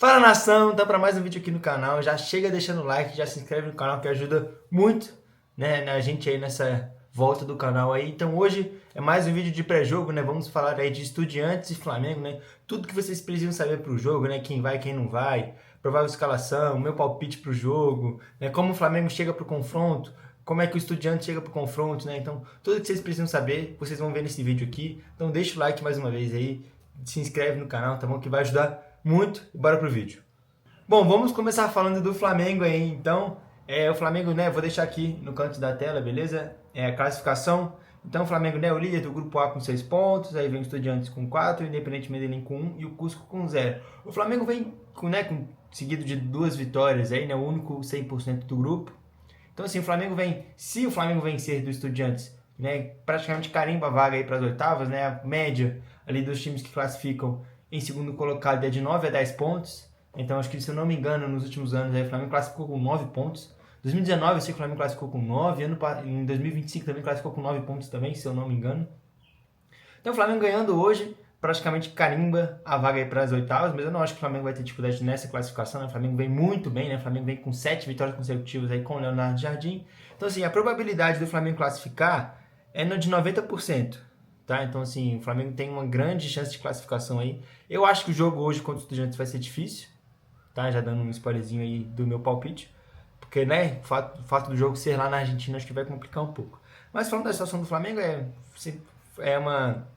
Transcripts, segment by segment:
Fala nação, então para mais um vídeo aqui no canal, já chega deixando o like, já se inscreve no canal que ajuda muito, né, a gente aí nessa volta do canal aí. Então hoje é mais um vídeo de pré-jogo, né, vamos falar aí de Estudiantes e Flamengo, né, tudo que vocês precisam saber pro jogo, né, quem vai, quem não vai, provável escalação, meu palpite pro jogo, né, como o Flamengo chega pro confronto, como é que o Estudiantes chega pro confronto, né, então tudo que vocês precisam saber, vocês vão ver nesse vídeo aqui. Então deixa o like mais uma vez aí, se inscreve no canal, tá bom, que vai ajudar muito, e bora pro vídeo. Bom, vamos começar falando do Flamengo aí, então, o Flamengo, né, vou deixar aqui no canto da tela, beleza? A classificação, então o Flamengo, né, o líder do grupo A com 6 pontos, aí vem o Estudiantes com 4, o Independente Medellín com 1 e o Cusco com 0. O Flamengo vem seguido de 2 vitórias aí, né, o único 100% do grupo. Então assim, se o Flamengo vencer do Estudiantes, né, praticamente carimba a vaga aí para as oitavas, né, a média ali dos times que classificam em segundo colocado é de 9 a 10 pontos. Então acho que, se eu não me engano, nos últimos anos aí, o Flamengo classificou com 9 pontos. 2019 eu sei que o Flamengo classificou com 9, em 2025 também classificou com 9 pontos também, se eu não me engano. Então o Flamengo ganhando hoje, praticamente carimba a vaga aí para as oitavas, mas eu não acho que o Flamengo vai ter dificuldade nessa classificação, né? O Flamengo vem muito bem, né? O Flamengo vem com 7 vitórias consecutivas aí com o Leonardo Jardim. Então assim, a probabilidade do Flamengo classificar é de 90%. Tá? Então, assim, o Flamengo tem uma grande chance de classificação aí. Eu acho que o jogo hoje contra o Estudiantes vai ser difícil, tá? Já dando um spoilerzinho aí do meu palpite, porque, né, o fato do jogo ser lá na Argentina acho que vai complicar um pouco. Mas falando da situação do Flamengo, é uma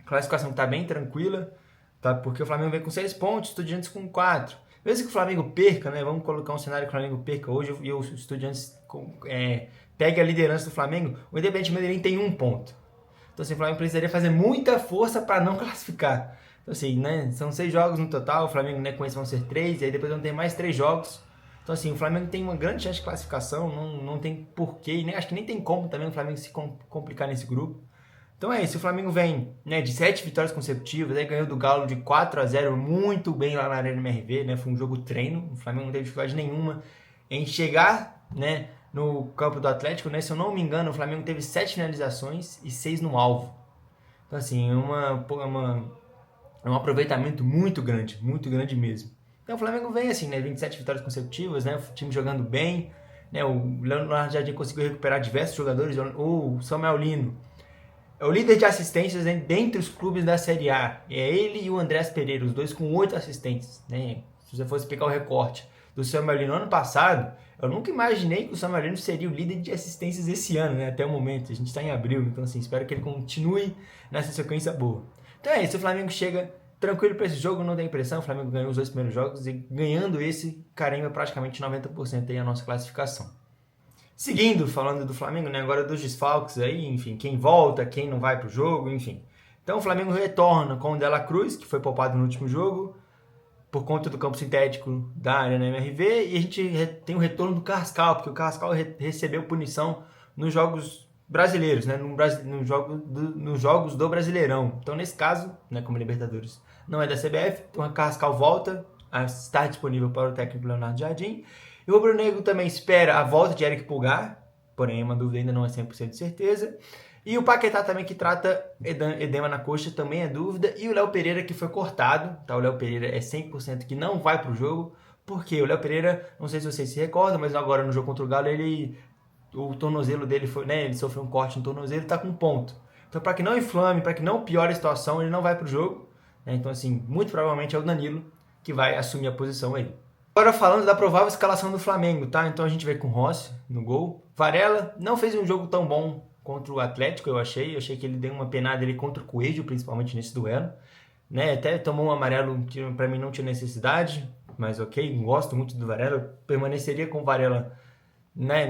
classificação que está bem tranquila, tá? Porque o Flamengo vem com 6 pontos, o Estudiantes com 4. Mesmo que o Flamengo perca, né, vamos colocar um cenário que o Flamengo perca hoje e o Estudiantes pegue a liderança do Flamengo, o Independente Medellín tem 1 ponto. Então, assim, o Flamengo precisaria fazer muita força para não classificar. Então, assim, né, são 6 jogos no total, o Flamengo, né, com esse vão ser 3, e aí depois vão ter mais 3 jogos. Então, assim, o Flamengo tem uma grande chance de classificação, não tem porquê, né, acho que nem tem como também o Flamengo se complicar nesse grupo. Então é isso, o Flamengo vem, né, de 7 vitórias consecutivas, aí ganhou do Galo de 4-0, muito bem lá na Arena MRV, né, foi um jogo treino, o Flamengo não teve dificuldade nenhuma em chegar, né, no campo do Atlético, né? Se eu não me engano, o Flamengo teve 7 finalizações e 6 no alvo. Então, assim, é um aproveitamento muito grande mesmo. Então, o Flamengo vem assim, né? 27 vitórias consecutivas, né? O time jogando bem, né? O Leonardo Jardim conseguiu recuperar diversos jogadores. O Samuel Lino é o líder de assistências, né, dentre os clubes da Série A. É ele e o Andrés Pereira, os dois com 8 assistências, né? Se você fosse pegar o recorte do Samuel Lino ano passado, eu nunca imaginei que o Samuel Lino seria o líder de assistências esse ano, né? Até o momento. A gente está em abril, então assim, espero que ele continue nessa sequência boa. Então é isso, o Flamengo chega tranquilo para esse jogo, não tem pressão. O Flamengo ganhou os 2 primeiros jogos e ganhando esse, carimba praticamente 90% aí a nossa classificação. Seguindo, falando do Flamengo, né? Agora dos desfalques aí, enfim, quem volta, quem não vai pro jogo, enfim. Então o Flamengo retorna com o Dela Cruz, que foi poupado no último jogo, por conta do campo sintético da Arena MRV, e a gente tem o retorno do Carrascal, porque o Carrascal recebeu punição nos jogos brasileiros, né, nos jogos do Brasileirão. Então, nesse caso, né, como Libertadores não é da CBF, então o Carrascal volta a estar disponível para o técnico Leonardo Jardim. E o Rubro Negro também espera a volta de Eric Pulgar, porém uma dúvida ainda não é 100% de certeza. E o Paquetá também, que trata edema na coxa, também é dúvida. E o Léo Pereira, que foi cortado, tá? O Léo Pereira é 100% que não vai pro jogo. Porque o Léo Pereira, não sei se vocês se recordam, mas agora no jogo contra o Galo, o tornozelo dele foi, né? Ele sofreu um corte no tornozelo e tá com ponto. Então, para que não inflame, para que não piore a situação, ele não vai pro jogo, né? Então, assim, muito provavelmente é o Danilo que vai assumir a posição aí. Agora falando da provável escalação do Flamengo, tá? Então a gente vai com Rossi no gol. Varela não fez um jogo tão bom contra o Atlético, eu achei que ele deu uma penada ali contra o Coelho, principalmente nesse duelo, né? Até tomou um amarelo que para mim não tinha necessidade, mas ok, gosto muito do Varela, eu permaneceria com o Varela, né,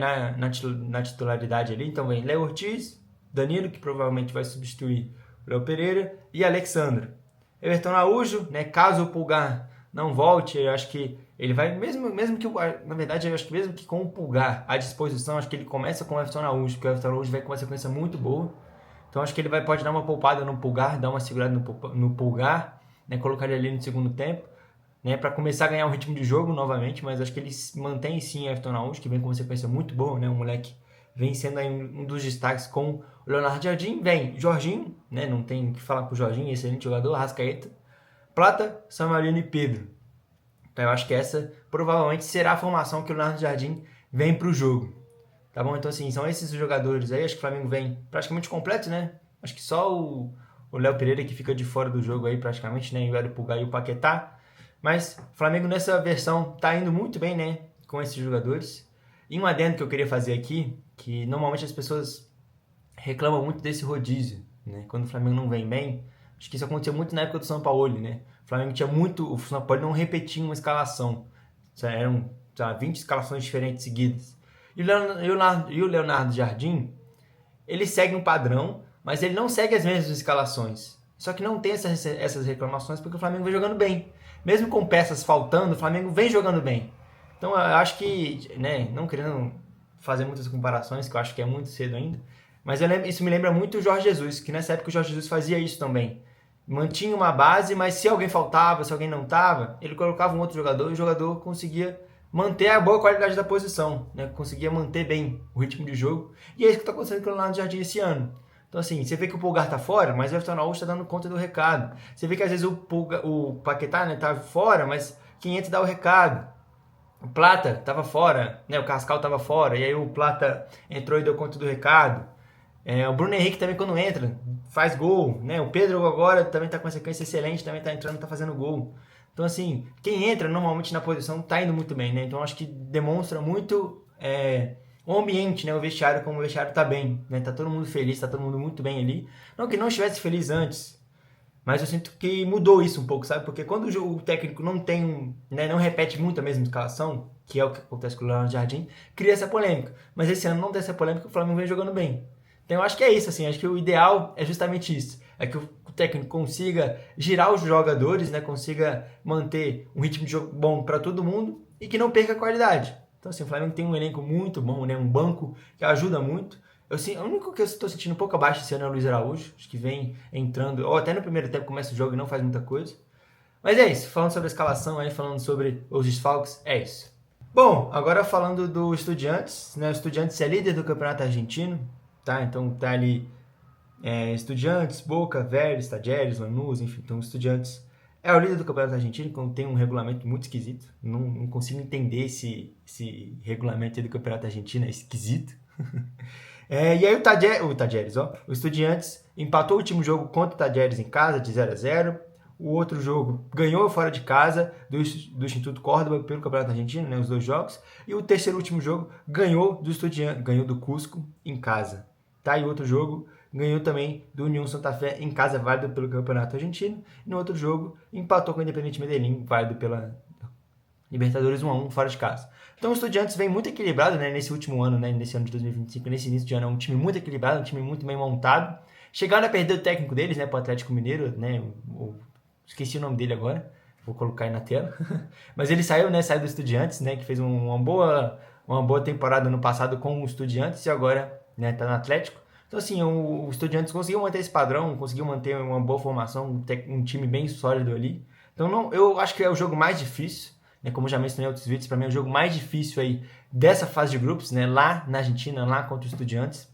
na titularidade ali. Então vem Léo Ortiz, Danilo, que provavelmente vai substituir o Léo Pereira, e Alexandre. Everton Araújo, né, caso o Pulgar não volte, eu acho que ele vai, mesmo que, na verdade, eu acho que mesmo que com o Pulgar à disposição, acho que ele começa com o Everton Araújo, porque o Everton Araújo vai com uma sequência muito boa. Então acho que ele pode dar uma poupada no Pulgar, dar uma segurada no Pulgar, né, colocar ele ali no segundo tempo, né, para começar a ganhar um ritmo de jogo novamente, mas acho que ele mantém sim o Everton Araújo, que vem com uma sequência muito boa, né, o moleque vem sendo aí um dos destaques com o Leonardo Jardim. Vem Jorginho, né, não tem o que falar com o Jorginho, excelente jogador, Arrascaeta, Plata, Samuel Lino e Pedro. Então eu acho que essa provavelmente será a formação que o Leonardo Jardim vem para o jogo. Tá bom? Então assim, são esses os jogadores aí. Acho que o Flamengo vem praticamente completo, né? Acho que só o Léo Pereira que fica de fora do jogo aí praticamente, né? E o Hélio Pulgar e o Paquetá. Mas o Flamengo nessa versão tá indo muito bem, né? Com esses jogadores. E um adendo que eu queria fazer aqui, que normalmente as pessoas reclamam muito desse rodízio, né? Quando o Flamengo não vem bem. Acho que isso aconteceu muito na época do São Paulo, né? O Flamengo tinha muito... O São Paulo não repetia uma escalação. Eram 20 escalações diferentes seguidas. E o Leonardo Jardim, ele segue um padrão, mas ele não segue as mesmas escalações. Só que não tem essas reclamações porque o Flamengo vem jogando bem. Mesmo com peças faltando, o Flamengo vem jogando bem. Então eu acho que, né, não querendo fazer muitas comparações, que eu acho que é muito cedo ainda, mas isso me lembra muito o Jorge Jesus, que nessa época o Jorge Jesus fazia isso também. Mantinha uma base, mas se alguém faltava, se alguém não estava, ele colocava um outro jogador e o jogador conseguia manter a boa qualidade da posição, né? Conseguia manter bem o ritmo de jogo. E é isso que está acontecendo com o Leonardo Jardim esse ano. Então assim, você vê que o Pulgar tá fora, mas o Everton Araújo está dando conta do recado. Você vê que às vezes o Paquetá, né, tá fora, mas quem entra dá o recado. O Plata estava fora, né? O Cascal estava fora, e aí o Plata entrou e deu conta do recado. O Bruno Henrique também, quando entra, faz gol, né? O Pedro agora também está com uma sequência excelente, também está entrando, está fazendo gol. Então, assim, quem entra normalmente na posição está indo muito bem, né? Então, acho que demonstra muito o ambiente, né? O vestiário, como o vestiário está bem, né? Tá todo mundo feliz, tá todo mundo muito bem ali. Não que não estivesse feliz antes, mas eu sinto que mudou isso um pouco, sabe? Porque quando o técnico não tem, né, não repete muito a mesma escalação, que é o que acontece com o Leonardo Jardim, cria essa polêmica. Mas esse ano não tem essa polêmica, o Flamengo vem jogando bem. Então eu acho que é isso, assim, acho que o ideal é justamente isso. É que o técnico consiga girar os jogadores, né, consiga manter um ritmo de jogo bom para todo mundo e que não perca a qualidade. Então assim, o Flamengo tem um elenco muito bom, né, um banco que ajuda muito. O único que eu estou sentindo um pouco abaixo esse ano é o Luiz Araújo, acho que vem entrando, ou até no primeiro tempo começa o jogo e não faz muita coisa. Mas é isso, falando sobre a escalação aí, falando sobre os desfalques, é isso. Bom, agora falando do Estudiantes, né, o Estudiantes é líder do Campeonato Argentino, tá? Então tá ali Estudiantes, Boca, Vélez, Talleres, Lanús, enfim, então Estudiantes é o líder do Campeonato Argentino, então tem um regulamento muito esquisito, não consigo entender esse regulamento aí do Campeonato Argentino, é esquisito. E aí o Estudiantes empatou o último jogo contra o Talleres em casa de 0-0. O outro jogo ganhou fora de casa do Instituto Córdoba pelo Campeonato Argentino, né, os dois jogos. E o terceiro último jogo ganhou do Cusco em casa. Tá? E o outro jogo ganhou também do União Santa Fé em casa, válido pelo Campeonato Argentino. E no outro jogo empatou com o Independiente Medellín, válido pela Libertadores 1-1 fora de casa. Então o Estudiantes vem muito equilibrado, né, nesse último ano, né, nesse ano de 2025, nesse início de ano, é um time muito equilibrado, um time muito bem montado. Chegaram a perder o técnico deles, né, para o Atlético Mineiro, né, esqueci o nome dele agora, vou colocar aí na tela. Mas ele saiu do Estudiantes, né, que fez uma boa temporada no passado com o Estudiantes e agora, né, tá no Atlético. Então assim, o Estudiantes conseguiu manter esse padrão, conseguiu manter uma boa formação, um time bem sólido ali. Então eu acho que é o jogo mais difícil. Como eu já mencionei em outros vídeos, para mim é o jogo mais difícil aí dessa fase de grupos, né, lá na Argentina, lá contra os Estudiantes.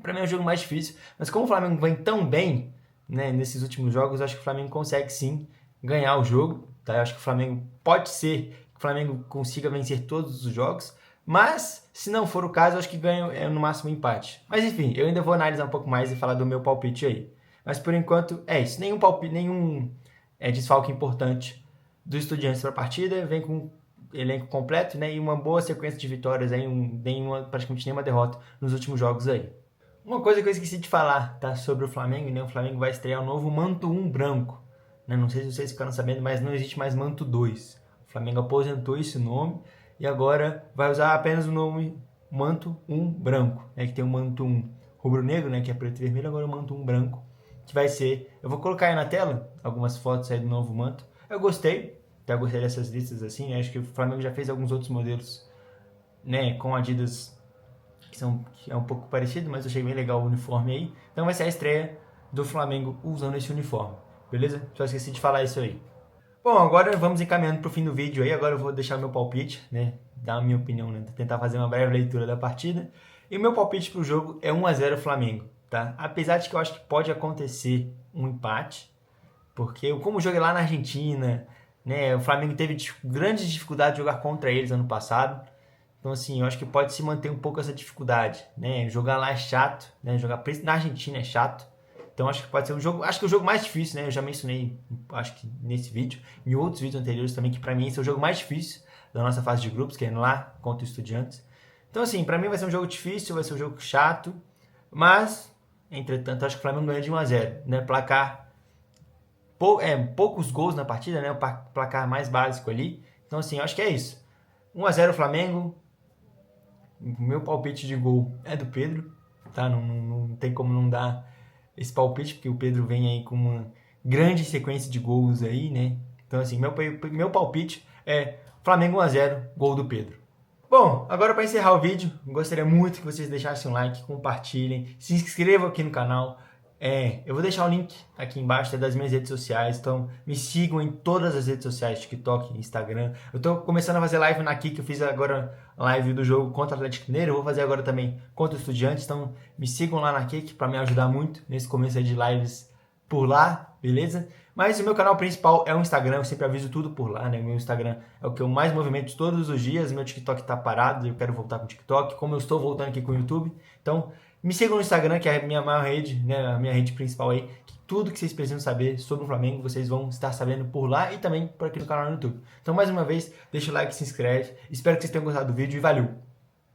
Para mim é o jogo mais difícil, mas como o Flamengo vem tão bem, né, nesses últimos jogos, eu acho que o Flamengo consegue sim ganhar o jogo. Tá? Eu acho que o Flamengo pode ser que o Flamengo consiga vencer todos os jogos, mas se não for o caso, eu acho que ganha no máximo um empate. Mas enfim, eu ainda vou analisar um pouco mais e falar do meu palpite aí. Mas por enquanto é isso, nenhum desfalque importante do Estudiantes para a partida, vem com elenco completo, né, e uma boa sequência de vitórias, aí, praticamente nenhuma derrota nos últimos jogos aí. Uma coisa que eu esqueci de falar, tá, sobre o Flamengo, né, o Flamengo vai estrear o novo Manto 1 branco, né, não sei se vocês ficaram sabendo, mas não existe mais Manto 2, o Flamengo aposentou esse nome e agora vai usar apenas o nome Manto 1 branco, né, que tem o Manto 1 rubro-negro, né, que é preto e vermelho, agora o Manto 1 branco, que vai ser, eu vou colocar aí na tela algumas fotos aí do novo manto. Eu gostei dessas listas assim, acho que o Flamengo já fez alguns outros modelos, né, com Adidas que é um pouco parecido, mas eu achei bem legal o uniforme aí. Então vai ser a estreia do Flamengo usando esse uniforme, beleza? Só esqueci de falar isso aí. Bom, agora vamos encaminhando para o fim do vídeo aí, agora eu vou deixar meu palpite, né, dar a minha opinião, né, tentar fazer uma breve leitura da partida. E o meu palpite para o jogo é 1-0 Flamengo, tá? Apesar de que eu acho que pode acontecer um empate, porque como o jogo é lá na Argentina, né? O Flamengo teve grandes dificuldades de jogar contra eles ano passado. Então, assim, eu acho que pode se manter um pouco essa dificuldade, né? Jogar lá é chato, né? Jogar na Argentina é chato. Então, acho que pode ser um jogo, acho que é o jogo mais difícil, né? Eu já mencionei, acho que nesse vídeo, em outros vídeos anteriores também, que pra mim esse é o jogo mais difícil da nossa fase de grupos, que é lá contra o Estudiantes. Então, assim, pra mim vai ser um jogo difícil, vai ser um jogo chato, mas, entretanto, acho que o Flamengo ganha de 1-0, né? Placar, poucos gols na partida, né? O placar mais básico ali. Então, assim, eu acho que é isso. 1-0 Flamengo. O meu palpite de gol é do Pedro, tá? Não tem como não dar esse palpite, porque o Pedro vem aí com uma grande sequência de gols aí, né? Então, assim, meu palpite é Flamengo 1-0, gol do Pedro. Bom, agora para encerrar o vídeo, gostaria muito que vocês deixassem um like, compartilhem, se inscrevam aqui no canal. Eu vou deixar o link aqui embaixo das minhas redes sociais, então me sigam em todas as redes sociais, TikTok, Instagram. Eu tô começando a fazer live na Kik, eu fiz agora live do jogo contra o Atlético Mineiro, eu vou fazer agora também contra o Estudiantes, então me sigam lá na Kik para me ajudar muito nesse começo aí de lives por lá, beleza? Mas o meu canal principal é o Instagram, eu sempre aviso tudo por lá, né? Meu Instagram é o que eu mais movimento todos os dias, meu TikTok tá parado, eu quero voltar com o TikTok, como eu estou voltando aqui com o YouTube. Então, me sigam no Instagram, que é a minha maior rede, né? A minha rede principal aí, que tudo que vocês precisam saber sobre o Flamengo, vocês vão estar sabendo por lá e também por aqui no canal no YouTube. Então, mais uma vez, deixa o like, se inscreve, espero que vocês tenham gostado do vídeo e valeu!